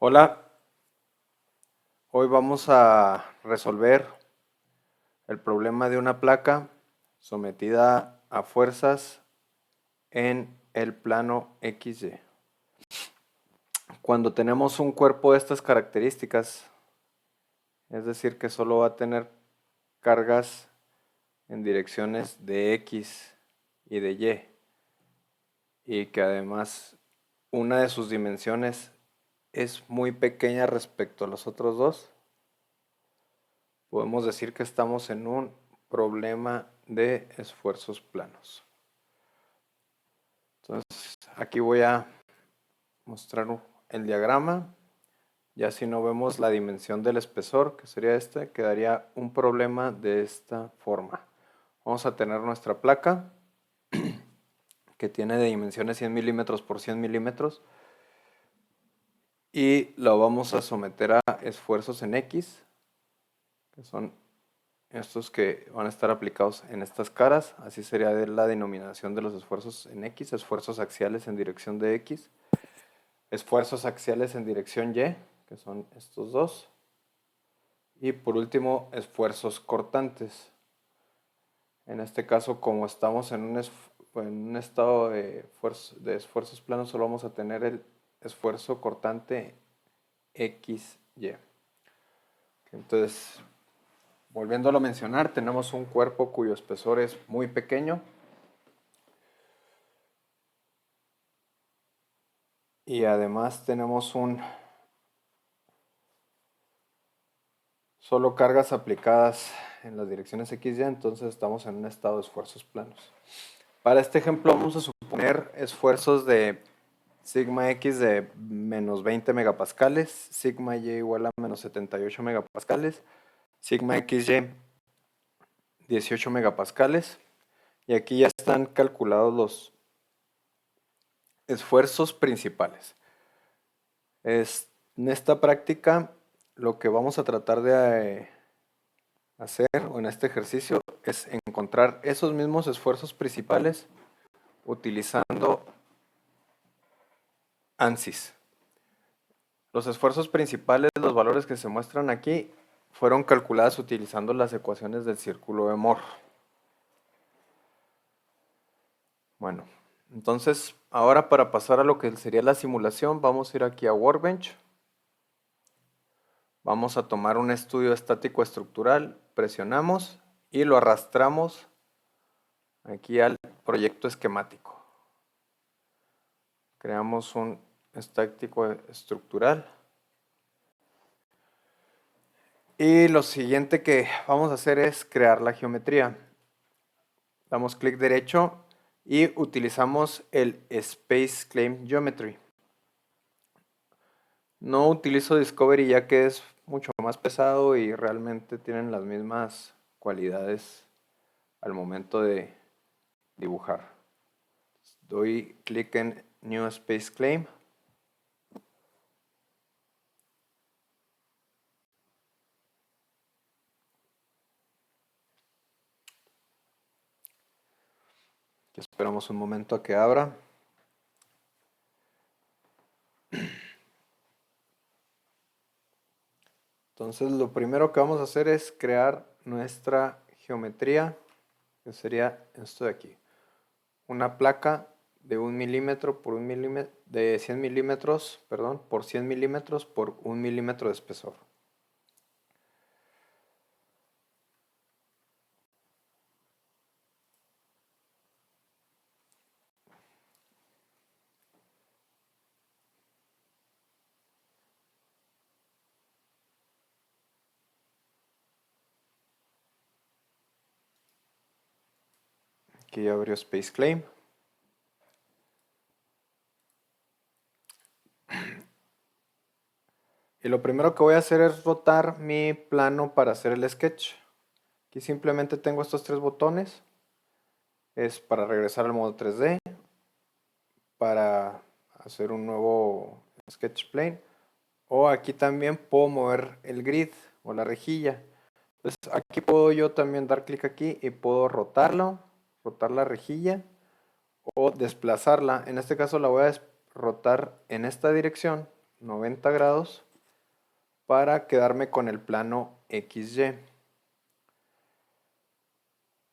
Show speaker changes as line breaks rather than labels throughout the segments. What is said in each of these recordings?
Hola, hoy vamos a resolver el problema de una placa sometida a fuerzas en el plano XY. Cuando tenemos un cuerpo de estas características, es decir, que solo va a tener cargas en direcciones de X y de Y que además una de sus dimensiones es muy pequeña respecto a los otros dos, podemos decir que estamos en un problema de esfuerzos planos. Entonces, aquí voy a mostrar el diagrama. Ya si no vemos la dimensión del espesor, que sería este, quedaría un problema de esta forma. Vamos a tener nuestra placa, que tiene de dimensiones 100 milímetros por 100 milímetros, y lo vamos a someter a esfuerzos en X, que son estos que van a estar aplicados en estas caras. Así sería la denominación de los esfuerzos en X: esfuerzos axiales en dirección de X, esfuerzos axiales en dirección Y, que son estos dos, y por último esfuerzos cortantes. En este caso, como estamos en un estado de esfuerzos planos, solo vamos a tener el esfuerzo cortante XY. Entonces, volviéndolo a mencionar, tenemos un cuerpo cuyo espesor es muy pequeño y además tenemos solo cargas aplicadas en las direcciones X y, entonces estamos en un estado de esfuerzos planos. Para este ejemplo vamos a suponer esfuerzos de sigma X de menos 20 megapascales, sigma Y igual a menos 78 megapascales, sigma XY 18 megapascales, y aquí ya están calculados los esfuerzos principales. En esta práctica lo que vamos a tratar de hacer, o en este ejercicio, es encontrar esos mismos esfuerzos principales utilizando ANSYS. Los esfuerzos principales, los valores que se muestran aquí, fueron calculados utilizando las ecuaciones del círculo de Moore. Bueno, entonces ahora para pasar a lo que sería la simulación, vamos a ir aquí a Workbench. Vamos a tomar un estudio estático estructural, presionamos y lo arrastramos aquí al proyecto esquemático. Creamos un estático estructural. Y lo siguiente que vamos a hacer es crear la geometría. Damos clic derecho y utilizamos el Space Claim Geometry. No utilizo Discovery ya que es mucho más pesado y realmente tienen las mismas cualidades al momento de dibujar. Doy clic en New Space Claim. Y esperamos un momento a que abra. Entonces lo primero que vamos a hacer es crear nuestra geometría, que sería esto de aquí. Una placa de 1 milímetro por 1 milímetro, de 100 milímetros, perdón, por 100 milímetros por 1 milímetro de espesor. Aquí ya abrió Space Claim. Y lo primero que voy a hacer es rotar mi plano para hacer el sketch. Aquí simplemente tengo estos tres botones. Es para regresar al modo 3D, para hacer un nuevo sketch plane, o aquí también puedo mover el grid o la rejilla. Entonces aquí puedo yo también dar clic aquí y puedo rotarlo, rotar la rejilla o desplazarla. En este caso la voy a rotar en esta dirección, 90 grados para quedarme con el plano XY.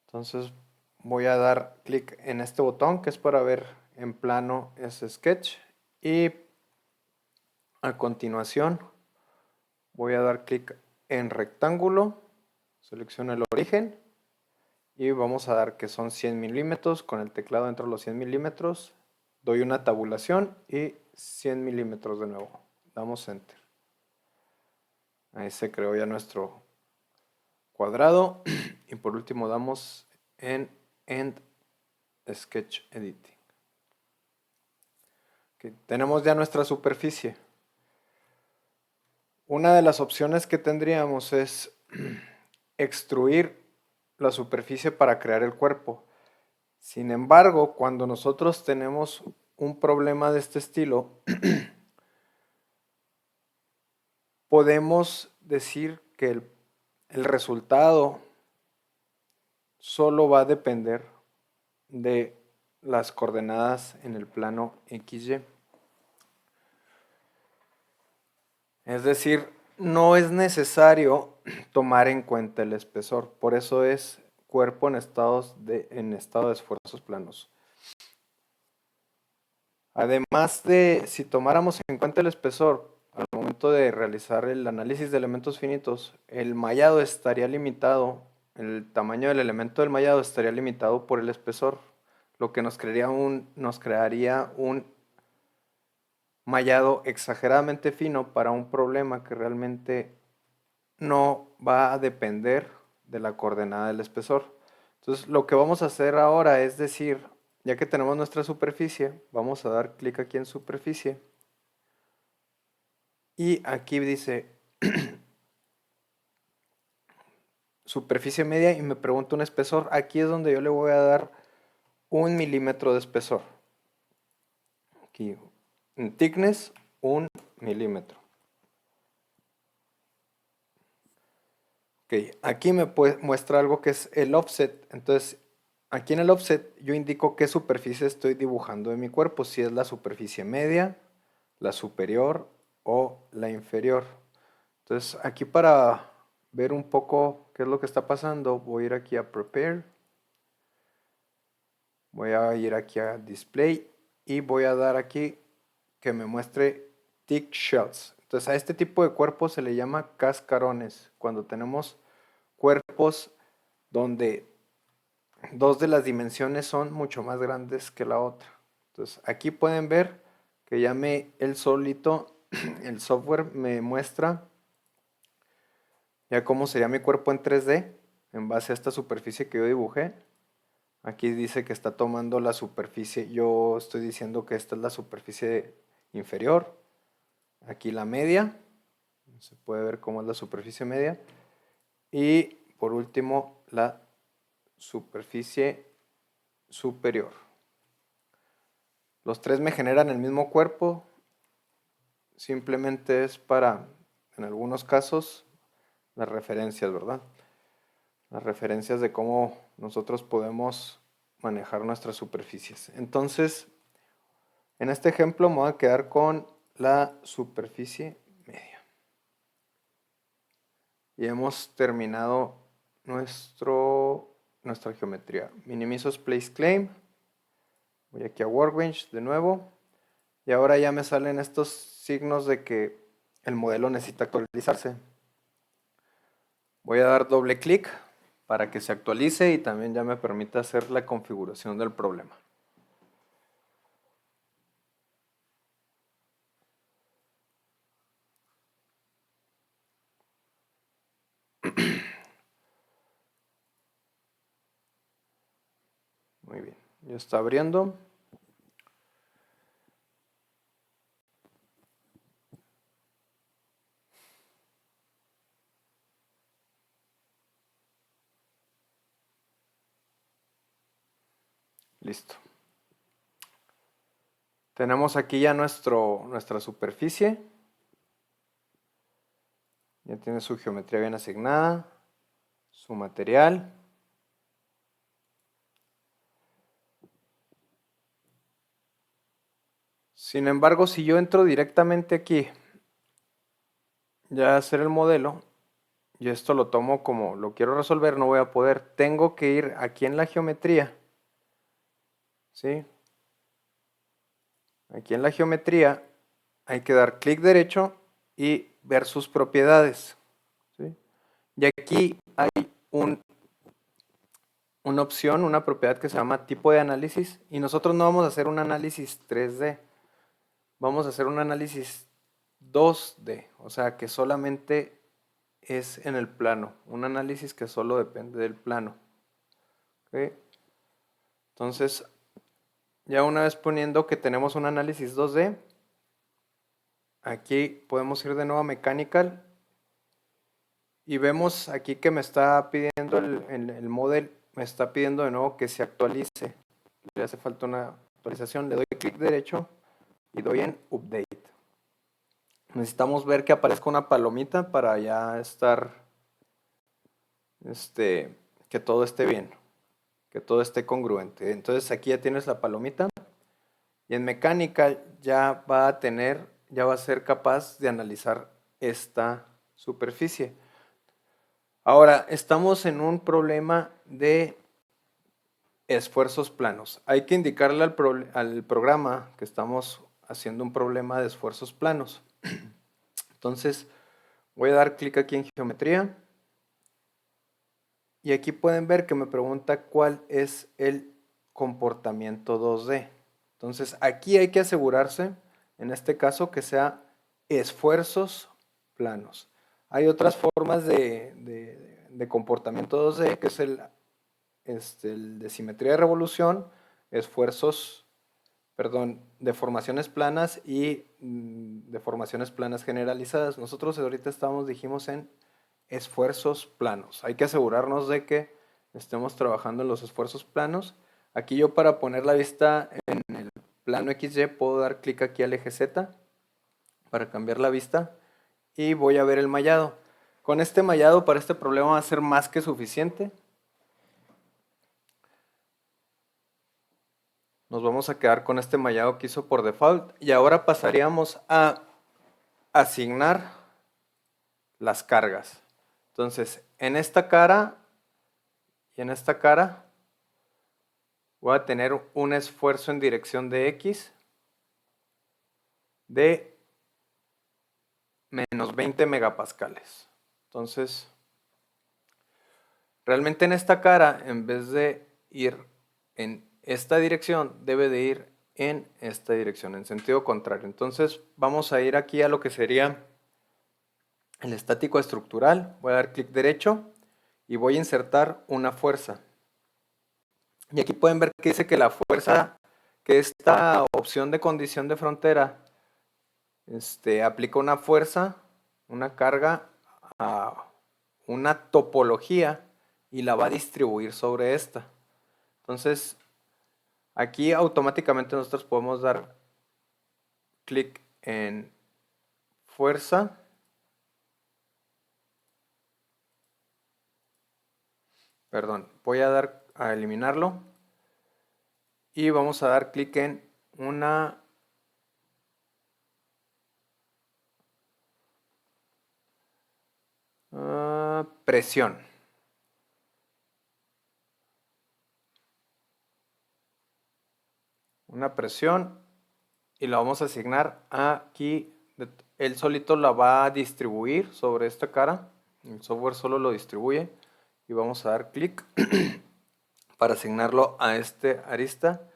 Entonces voy a dar clic en este botón que es para ver en plano ese sketch y a continuación voy a dar clic en rectángulo, selecciono el origen y vamos a dar que son 100 milímetros con el teclado dentro de los 100 milímetros. Doy una tabulación y 100 milímetros de nuevo. Damos enter. Ahí se creó ya nuestro cuadrado. Y por último damos en End Sketch Editing. Okay, tenemos ya nuestra superficie. Una de las opciones que tendríamos es extruir la superficie para crear el cuerpo. Sin embargo, cuando nosotros tenemos un problema de este estilo, podemos decir que el resultado solo va a depender de las coordenadas en el plano XY. Es decir, no es necesario tomar en cuenta el espesor. Por eso es cuerpo en estado de esfuerzos planos. Además de, si tomáramos en cuenta el espesor, al momento de realizar el análisis de elementos finitos, el mallado estaría limitado, el tamaño del elemento del mallado estaría limitado por el espesor, lo que nos crearía un mallado exageradamente fino para un problema que realmente no va a depender de la coordenada del espesor. Entonces, lo que vamos a hacer ahora es decir, ya que tenemos nuestra superficie, vamos a dar clic aquí en superficie. Y aquí dice superficie media y me pregunta un espesor. Aquí es donde yo le voy a dar 1 milímetro de espesor. Aquí, en thickness, 1 milímetro. Ok, aquí me muestra algo que es el offset. Entonces, aquí en el offset yo indico qué superficie estoy dibujando de mi cuerpo. Si es la superficie media, la superior o la inferior. Entonces, aquí para ver un poco qué es lo que está pasando, voy a ir aquí a Prepare. Voy a ir aquí a Display y voy a dar aquí que me muestre Thick Shells. Entonces a este tipo de cuerpos se le llama cascarones. Cuando tenemos cuerpos donde dos de las dimensiones son mucho más grandes que la otra. Entonces aquí pueden ver que ya el el software me muestra ya cómo sería mi cuerpo en 3D en base a esta superficie que yo dibujé. Aquí dice que está tomando la superficie, yo estoy diciendo que esta es la superficie inferior, aquí la media, se puede ver cómo es la superficie media, y por último la superficie superior. Los tres me generan el mismo cuerpo, simplemente es para, en algunos casos, las referencias, ¿verdad? Las referencias de cómo nosotros podemos manejar nuestras superficies. Entonces, en este ejemplo me voy a quedar con la superficie media. Y hemos terminado nuestra geometría. Minimizo Place Claim. Voy aquí a Workbench de nuevo. Y ahora ya me salen estos signos de que el modelo necesita actualizarse. Voy a dar doble clic para que se actualice y también ya me permita hacer la configuración del problema. Muy bien, ya está abriendo. Listo. Tenemos aquí ya nuestra superficie. Ya tiene su geometría bien asignada, su material. Sin embargo, si yo entro directamente aquí, ya a hacer el modelo, y esto lo tomo como lo quiero resolver, no voy a poder. Tengo que ir aquí en la geometría, ¿sí? Aquí en la geometría hay que dar clic derecho y ver sus propiedades, ¿sí? Y aquí hay una opción, una propiedad que se llama tipo de análisis, y nosotros no vamos a hacer un análisis 3D, vamos a hacer un análisis 2D, o sea que solamente es en el plano, un análisis que solo depende del plano. ¿Ok? Entonces, ya una vez poniendo que tenemos un análisis 2D, aquí podemos ir de nuevo a Mechanical y vemos aquí que me está pidiendo el model, me está pidiendo de nuevo que se actualice. Le hace falta una actualización, le doy clic derecho y doy en Update. Necesitamos ver que aparezca una palomita para ya estar, que todo esté bien, que todo esté congruente. Entonces aquí ya tienes la palomita y en mecánica ya va a tener, ya va a ser capaz de analizar esta superficie. Ahora, estamos en un problema de esfuerzos planos. Hay que indicarle al programa que estamos haciendo un problema de esfuerzos planos. Entonces, voy a dar clic aquí en geometría. Y aquí pueden ver que me pregunta cuál es el comportamiento 2D. Entonces, aquí hay que asegurarse, en este caso, que sea esfuerzos planos. Hay otras formas de comportamiento 2D, que es el de simetría de revolución, esfuerzos, perdón, deformaciones planas y deformaciones planas generalizadas. Nosotros ahorita dijimos en esfuerzos planos. Hay que asegurarnos de que estemos trabajando en los esfuerzos planos. Aquí yo, para poner la vista en el plano XY, puedo dar clic aquí al eje Z para cambiar la vista y voy a ver el mallado. Con este mallado para este problema va a ser más que suficiente. Nos vamos a quedar con este mallado que hizo por default y ahora pasaríamos a asignar las cargas. Entonces, en esta cara y en esta cara voy a tener un esfuerzo en dirección de X de menos 20 megapascales. Entonces, realmente en esta cara, en vez de ir en esta dirección, debe de ir en esta dirección, en sentido contrario. Entonces, vamos a ir aquí a lo que sería el estático estructural. Voy a dar clic derecho y voy a insertar una fuerza. Y aquí pueden ver que dice que la fuerza, que esta opción de condición de frontera, aplica una fuerza, una carga a una topología y la va a distribuir sobre esta. Entonces, aquí automáticamente nosotros podemos dar clic en fuerza. Perdón, voy a eliminarlo. Y vamos a dar clic en una presión. Una presión y la vamos a asignar aquí. Él solito la va a distribuir sobre esta cara. El software solo lo distribuye. Y vamos a dar clic para asignarlo a este arista.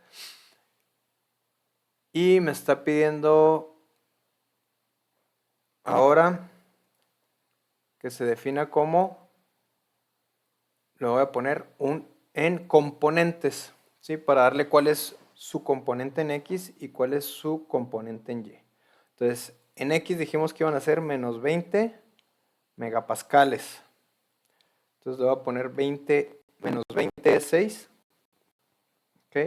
Y me está pidiendo ahora que se defina como, le voy a poner en componentes, ¿sí? Para darle cuál es su componente en X y cuál es su componente en Y. Entonces, en X dijimos que iban a ser menos 20 megapascales. Entonces le voy a poner menos 20 es 6. ¿Ok?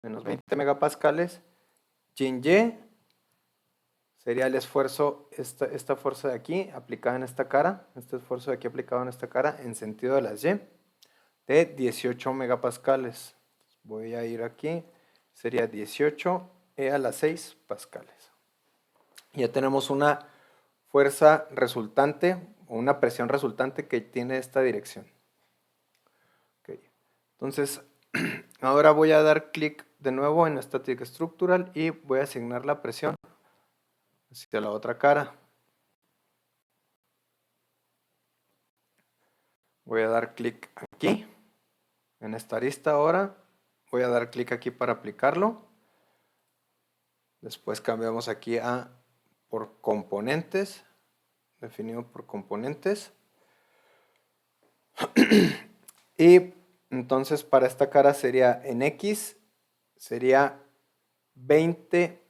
Menos 20 megapascales. Y en Y sería el esfuerzo, esta fuerza de aquí aplicada en esta cara, este esfuerzo de aquí aplicado en esta cara en sentido de las Y, de 18 megapascales. Voy a ir aquí, sería 18 E a la 6 pascales. Ya tenemos una fuerza resultante o una presión resultante que tiene esta dirección. Okay. Entonces, ahora voy a dar clic de nuevo en Static Structural y voy a asignar la presión hacia la otra cara. Voy a dar clic aquí, en esta arista ahora. Voy a dar clic aquí para aplicarlo. Después cambiamos aquí a por componentes, definido por componentes. Y entonces para esta cara sería en X, sería 20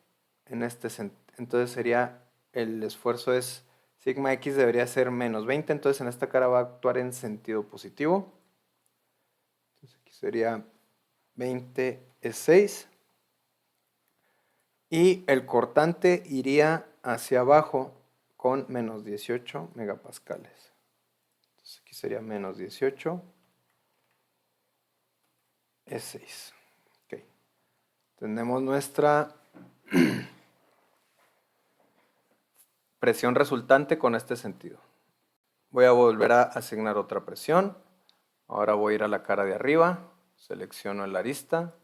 en este sentido. Entonces sería, el esfuerzo es sigma X debería ser menos 20, entonces en esta cara va a actuar en sentido positivo. Entonces aquí sería 20 es 6. Y el cortante iría hacia abajo con menos 18 megapascales. Entonces aquí sería menos 18 es 6. Okay. Tenemos nuestra presión resultante con este sentido. Voy a volver a asignar otra presión. Ahora voy a ir a la cara de arriba, selecciono la arista,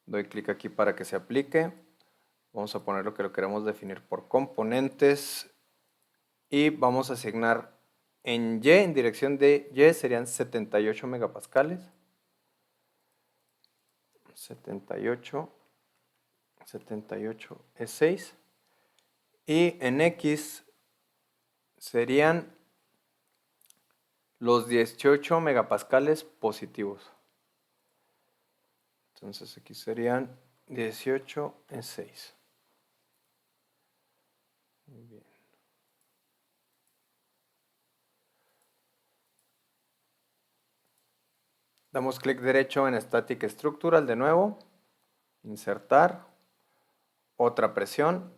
doy clic aquí para que se aplique. Vamos a poner lo que lo queremos definir por componentes y vamos a asignar en Y, en dirección de Y serían 78 megapascales. 78 es 6. Y en X serían los 18 megapascales positivos. Entonces aquí serían 18 es 6. Muy bien. Damos clic derecho en Static Structural de nuevo, insertar, otra presión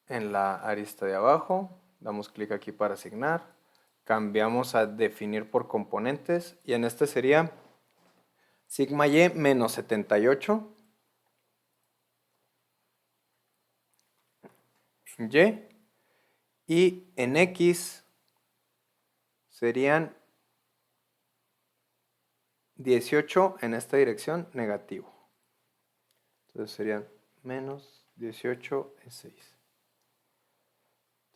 en la arista de abajo, damos clic aquí para asignar, cambiamos a definir por componentes y en este sería sigma Y menos 78 en Y en X serían 18 en esta dirección negativo. Entonces serían menos 18 es 6.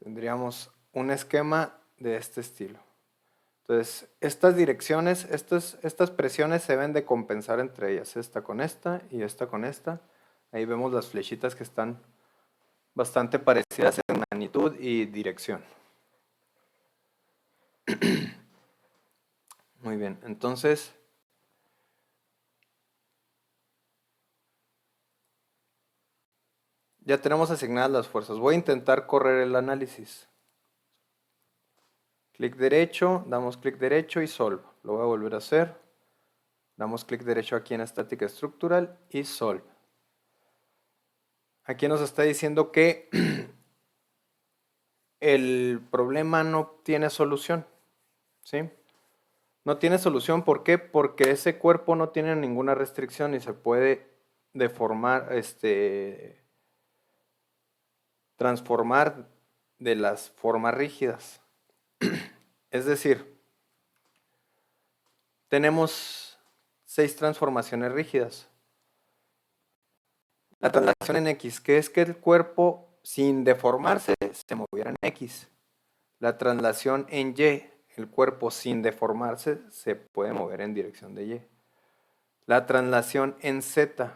Tendríamos un esquema de este estilo. Entonces, estas direcciones, estas presiones se deben de compensar entre ellas. Esta con esta y esta con esta. Ahí vemos las flechitas que están bastante parecidas en magnitud y dirección. Muy bien, entonces ya tenemos asignadas las fuerzas. Voy a intentar correr el análisis. Clic derecho, damos clic derecho y Solve. Lo voy a volver a hacer. Damos clic derecho aquí en Static Structural y Solve. Aquí nos está diciendo que el problema no tiene solución. ¿Sí? No tiene solución, ¿por qué? Porque ese cuerpo no tiene ninguna restricción y se puede deformar, transformar de las formas rígidas. Es decir, tenemos 6 transformaciones rígidas. La traslación en X, que es que el cuerpo sin deformarse se moviera en X. La traslación en Y, el cuerpo sin deformarse se puede mover en dirección de Y. La traslación en Z,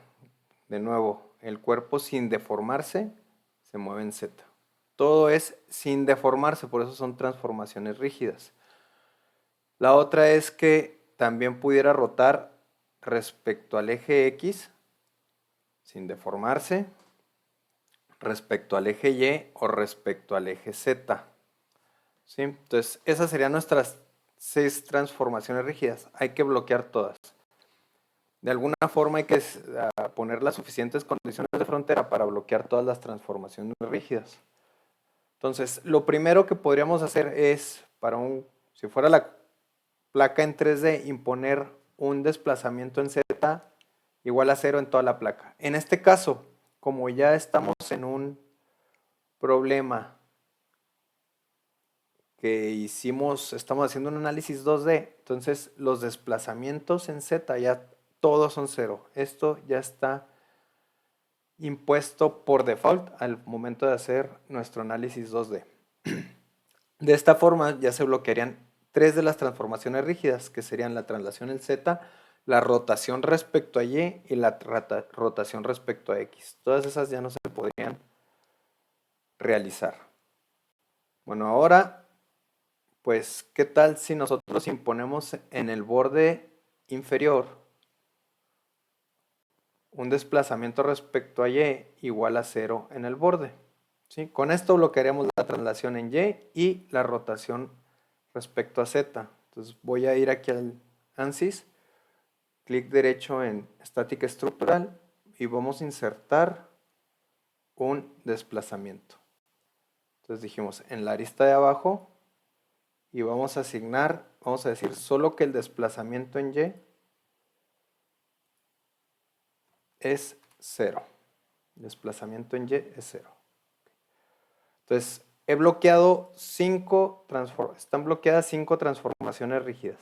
de nuevo, el cuerpo sin deformarse se mueve en Z. Todo es sin deformarse, por eso son transformaciones rígidas. La otra es que también pudiera rotar respecto al eje X, sin deformarse, respecto al eje Y o respecto al eje Z. ¿Sí? Entonces, esas serían nuestras 6 transformaciones rígidas. Hay que bloquear todas. De alguna forma hay que poner las suficientes condiciones de frontera para bloquear todas las transformaciones rígidas. Entonces, lo primero que podríamos hacer es, si fuera la placa en 3D, imponer un desplazamiento en Z igual a 0 en toda la placa. En este caso, como ya estamos en un problema que estamos haciendo un análisis 2D, entonces los desplazamientos en Z ya todos son 0. Esto ya está impuesto por default al momento de hacer nuestro análisis 2D. De esta forma ya se bloquearían 3 de las transformaciones rígidas, que serían la traslación en Z, la rotación respecto a Y y la rotación respecto a X. Todas esas ya no se podrían realizar. Bueno, ahora, pues, ¿qué tal si nosotros imponemos en el borde inferior un desplazamiento respecto a Y igual a 0 en el borde? ¿Sí? Con esto bloquearemos la traslación en Y y la rotación respecto a Z. Entonces voy a ir aquí al ANSYS, clic derecho en estática estructural y vamos a insertar un desplazamiento. Entonces dijimos en la arista de abajo y vamos a asignar, vamos a decir solo que el desplazamiento en Y es 0. Desplazamiento en Y es 0. Entonces he bloqueado están bloqueadas 5 transformaciones rígidas.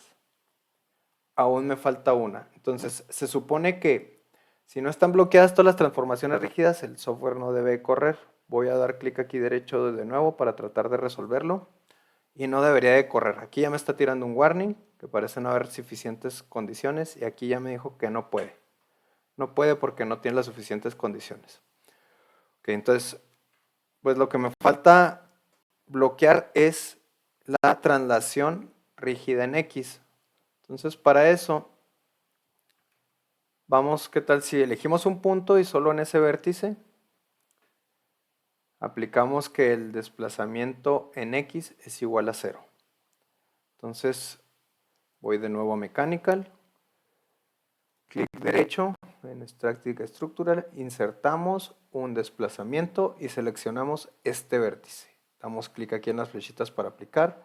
Aún me falta una. Entonces se supone que si no están bloqueadas todas las transformaciones rígidas, el software no debe correr. Voy a dar clic aquí derecho de nuevo para tratar de resolverlo. Y no debería de correr. Aquí ya me está tirando un warning, que parece no haber suficientes condiciones. Y aquí ya me dijo que no puede. No puede porque no tiene las suficientes condiciones. Ok, entonces, pues lo que me falta bloquear es la traslación rígida en X. Entonces, para eso, vamos, ¿qué tal si elegimos un punto y solo en ese vértice aplicamos que el desplazamiento en X es igual a 0? Entonces, voy de nuevo a Mechanical, clic derecho en Estática Estructural, insertamos un desplazamiento y seleccionamos este vértice. Damos clic aquí en las flechitas para aplicar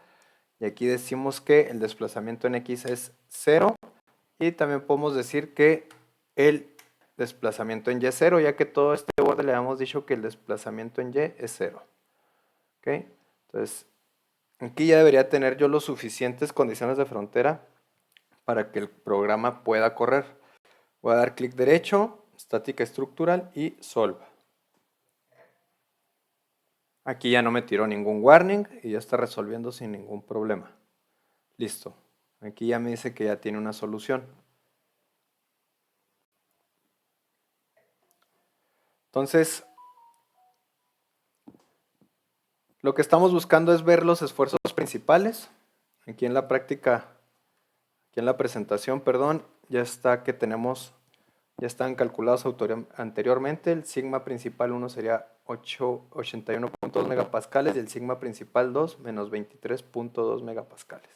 y aquí decimos que el desplazamiento en X es 0 y también podemos decir que el desplazamiento en Y es 0, ya que todo este borde le habíamos dicho que el desplazamiento en Y es 0. ¿Ok? Entonces, aquí ya debería tener yo las suficientes condiciones de frontera para que el programa pueda correr. Voy a dar clic derecho, estática estructural y solve. Aquí ya no me tiró ningún warning y ya está resolviendo sin ningún problema. Listo. Aquí ya me dice que ya tiene una solución. Entonces, lo que estamos buscando es ver los esfuerzos principales. Aquí en la práctica, aquí en la presentación, perdón, ya está que tenemos, ya están calculados anteriormente. El sigma principal 1 sería 81.2 megapascales y el sigma principal 2 menos 23.2 megapascales.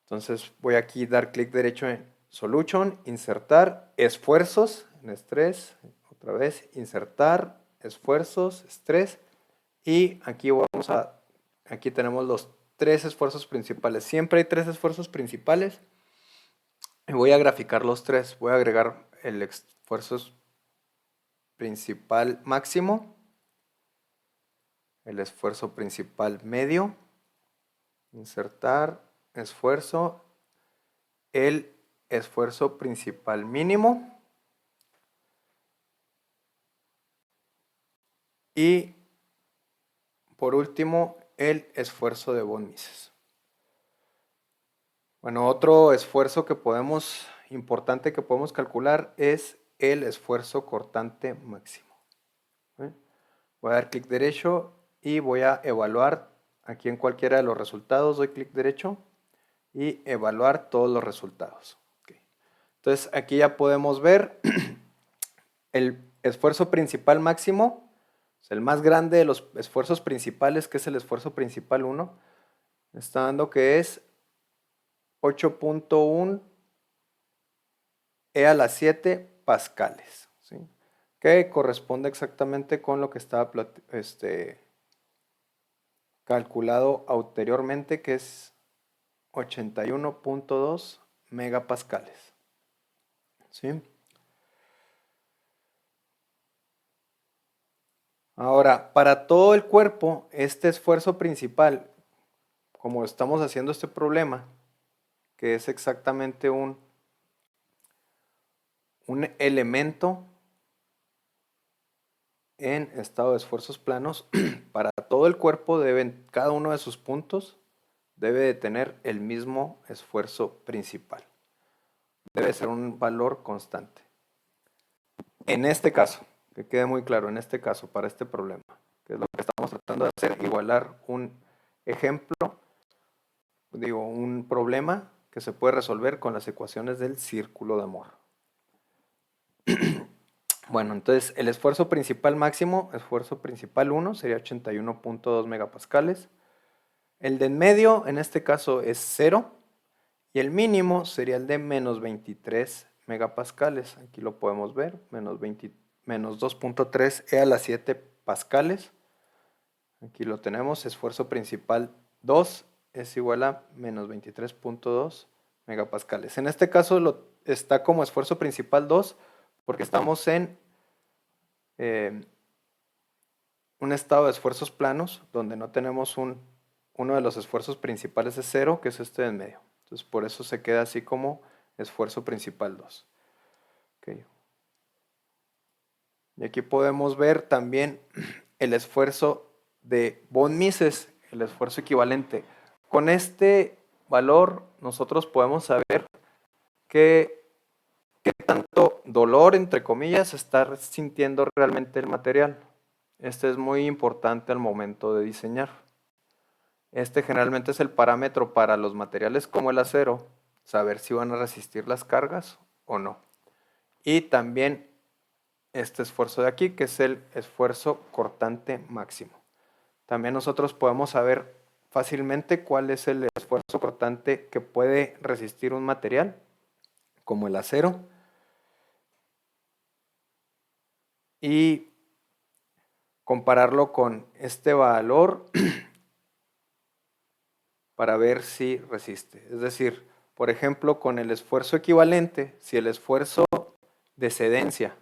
Entonces voy aquí a dar clic derecho en Solution, insertar esfuerzos en estrés, otra vez, insertar esfuerzos, estrés, y aquí aquí tenemos los 3 esfuerzos principales. Siempre hay 3 esfuerzos principales y voy a graficar los 3. Voy a agregar el esfuerzo principal máximo, el esfuerzo principal medio, insertar esfuerzo, el esfuerzo principal mínimo y por último el esfuerzo de von Mises. Bueno, otro esfuerzo importante que podemos calcular es el esfuerzo cortante máximo. Voy a dar clic derecho y voy a evaluar aquí en cualquiera de los resultados, doy clic derecho y evaluar todos los resultados. Okay. Entonces aquí ya podemos ver el esfuerzo principal máximo, el más grande de los esfuerzos principales, que es el esfuerzo principal 1, está dando que es 8.1 E a la 7 pascales, ¿sí? Que corresponde exactamente con lo que estaba calculado anteriormente, que es 81.2 megapascales, ¿sí? Ahora, para todo el cuerpo, este esfuerzo principal, como estamos haciendo este problema, que es exactamente un elemento en estado de esfuerzos planos, para todo el cuerpo cada uno de sus puntos debe de tener el mismo esfuerzo principal. Debe ser un valor constante. En este caso, que quede muy claro, en este caso, para este problema, que es lo que estamos tratando de hacer, igualar un ejemplo, un problema que se puede resolver con las ecuaciones del círculo de Moore. Bueno, entonces el esfuerzo principal máximo, esfuerzo principal 1, sería 81.2 megapascales. El de en medio, en este caso, es 0. Y el mínimo sería el de menos 23 megapascales. Aquí lo podemos ver, menos 2.3 e a la 7 pascales. Aquí lo tenemos, esfuerzo principal 2 es igual a menos 23.2 megapascales. En este caso está como esfuerzo principal 2 porque estamos en un estado de esfuerzos planos donde no tenemos uno de los esfuerzos principales es 0, que es este de en medio. Entonces por eso se queda así como esfuerzo principal 2. Okay. Y aquí podemos ver también el esfuerzo de von Mises, el esfuerzo equivalente. Con este valor nosotros podemos saber qué tanto dolor, entre comillas, está sintiendo realmente el material. Este es muy importante al momento de diseñar. Este generalmente es el parámetro para los materiales como el acero, saber si van a resistir las cargas o no. Y también este esfuerzo de aquí, que es el esfuerzo cortante máximo. También nosotros podemos saber fácilmente cuál es el esfuerzo cortante que puede resistir un material, como el acero. Y compararlo con este valor para ver si resiste. Es decir, por ejemplo, con el esfuerzo equivalente, si el esfuerzo de cedencia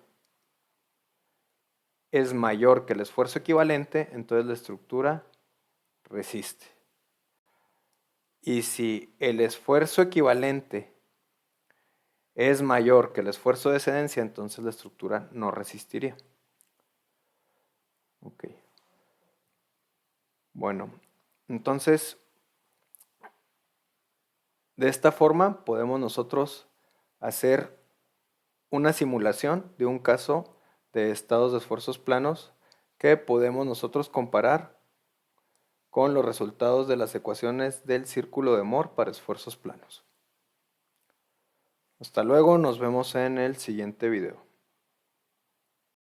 es mayor que el esfuerzo equivalente, entonces la estructura resiste. Y si el esfuerzo equivalente es mayor que el esfuerzo de cedencia, entonces la estructura no resistiría. Ok. Bueno, entonces, de esta forma podemos nosotros hacer una simulación de un caso de estados de esfuerzos planos que podemos nosotros comparar con los resultados de las ecuaciones del círculo de Moore para esfuerzos planos. Hasta luego, nos vemos en el siguiente video.